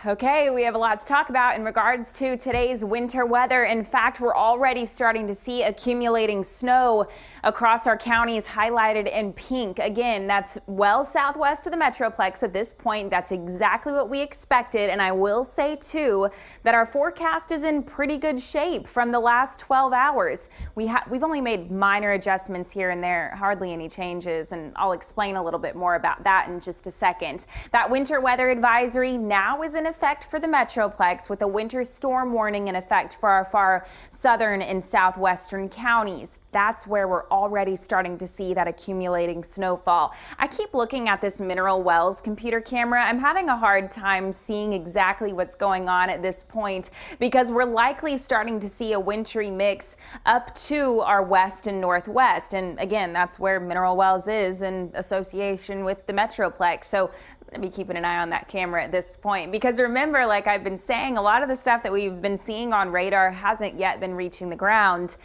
Okay, we have a lot to talk about in regards to today's winter weather. In fact, we're already starting to see accumulating snow across our counties, highlighted in pink. Again, that's well southwest of the Metroplex at this point. That's exactly what we expected. And I will say, too, that our forecast is in pretty good shape from the last 12 hours. We've only made minor adjustments here and there, hardly any changes. And I'll explain a little bit more about that in just a second. That winter weather advisory now is in effect for the Metroplex, with a winter storm warning in effect for our far southern and southwestern counties. That's where we're already starting to see that accumulating snowfall. I keep looking at this Mineral Wells computer camera. I'm having a hard time seeing exactly what's going on at this point because we're likely starting to see a wintry mix up to our west and northwest. And again, that's where Mineral Wells is in association with the Metroplex. So I'm going to be keeping an eye on that camera at this point, because remember, like I've been saying, a lot of the stuff that we've been seeing on radar hasn't yet been reaching the ground.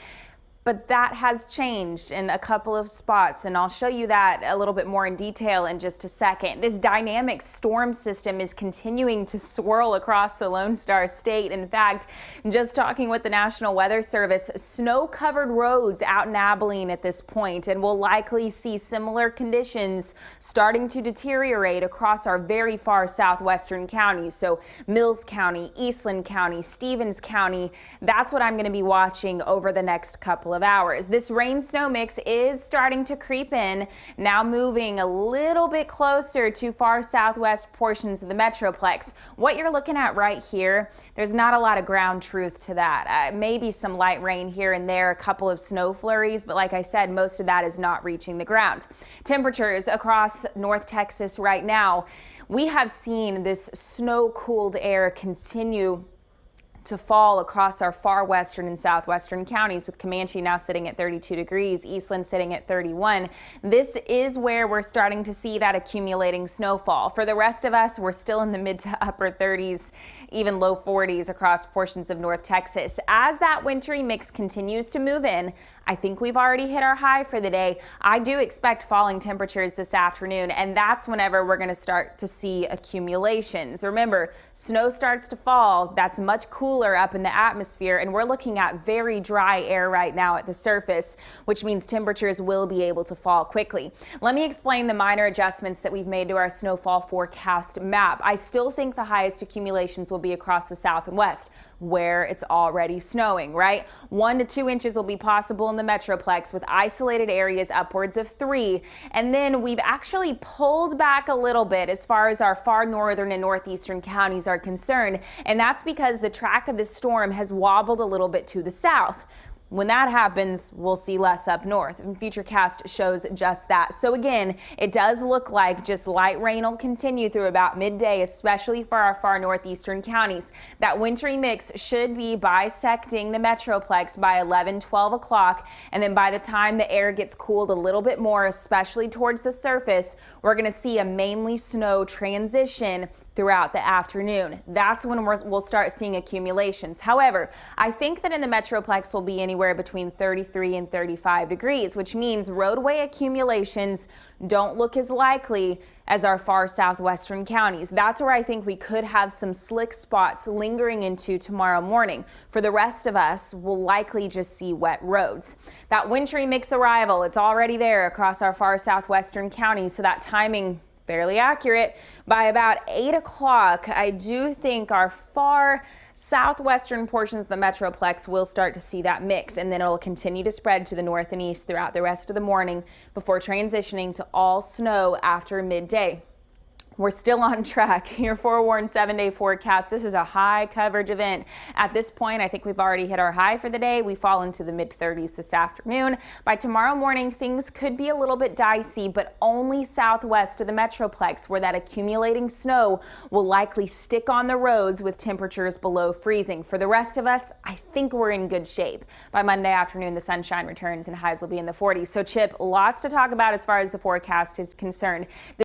But that has changed in a couple of spots, and I'll show you that a little bit more in detail in just a second. This dynamic storm system is continuing to swirl across the Lone Star State. In fact, just talking with the National Weather Service, snow-covered roads out in Abilene at this point, and we'll likely see similar conditions starting to deteriorate across our very far southwestern counties. So Mills County, Eastland County, Stevens County, that's what I'm going to be watching over the next couple of hours. This rain snow mix is starting to creep in, now moving a little bit closer to far southwest portions of the Metroplex. What you're looking at right here, there's not a lot of ground truth to that. Maybe some light rain here and there, a couple of snow flurries, but like I said, most of that is not reaching the ground. Temperatures across North Texas right now, we have seen this snow-cooled air continue to fall across our far western and southwestern counties, with Comanche now sitting at 32 degrees, Eastland sitting at 31. This is where we're starting to see that accumulating snowfall. For the rest of us, we're still in the mid to upper 30s, even low 40s across portions of North Texas. As that wintry mix continues to move in, I think we've already hit our high for the day. I do expect falling temperatures this afternoon, and that's whenever we're going to start to see accumulations. Remember, snow starts to fall. That's much cooler up in the atmosphere, and we're looking at very dry air right now at the surface, which means temperatures will be able to fall quickly. Let me explain the minor adjustments that we've made to our snowfall forecast map. I still think the highest accumulations will be across the south and west, where it's already snowing, right? 1 to 2 inches will be possible in the Metroplex, with isolated areas upwards of 3. And then we've actually pulled back a little bit as far as our far northern and northeastern counties are concerned. And that's because the track of this storm has wobbled a little bit to the south. When that happens, we'll see less up north, and FUTURECAST shows just that. So again, it does look like just light rain will continue through about midday, especially for our far northeastern counties. That wintry mix should be bisecting the Metroplex by 11, 12 o'clock, and then by the time the air gets cooled a little bit more, especially towards the surface, we're going to see a mainly snow transition throughout the afternoon. That's when we'll start seeing accumulations. However, I think that in the Metroplex will be anywhere between 33 and 35 degrees, which means roadway accumulations don't look as likely as our far southwestern counties. That's where I think we could have some slick spots lingering into tomorrow morning. For the rest of us, we'll likely just see wet roads. That wintry mix arrival, it's already there across our far southwestern counties, so that timing fairly accurate. By about 8 o'clock, I do think our far southwestern portions of the Metroplex will start to see that mix, and then it'll continue to spread to the north and east throughout the rest of the morning before transitioning to all snow after midday. We're still on track. Your forewarned 7-day forecast. This is a high coverage event. At this point, I think we've already hit our high for the day. We fall into the mid-30s this afternoon. By tomorrow morning, things could be a little bit dicey, but only southwest of the Metroplex, where that accumulating snow will likely stick on the roads with temperatures below freezing. For the rest of us, I think we're in good shape. By Monday afternoon, the sunshine returns and highs will be in the 40s. So Chip, lots to talk about as far as the forecast is concerned.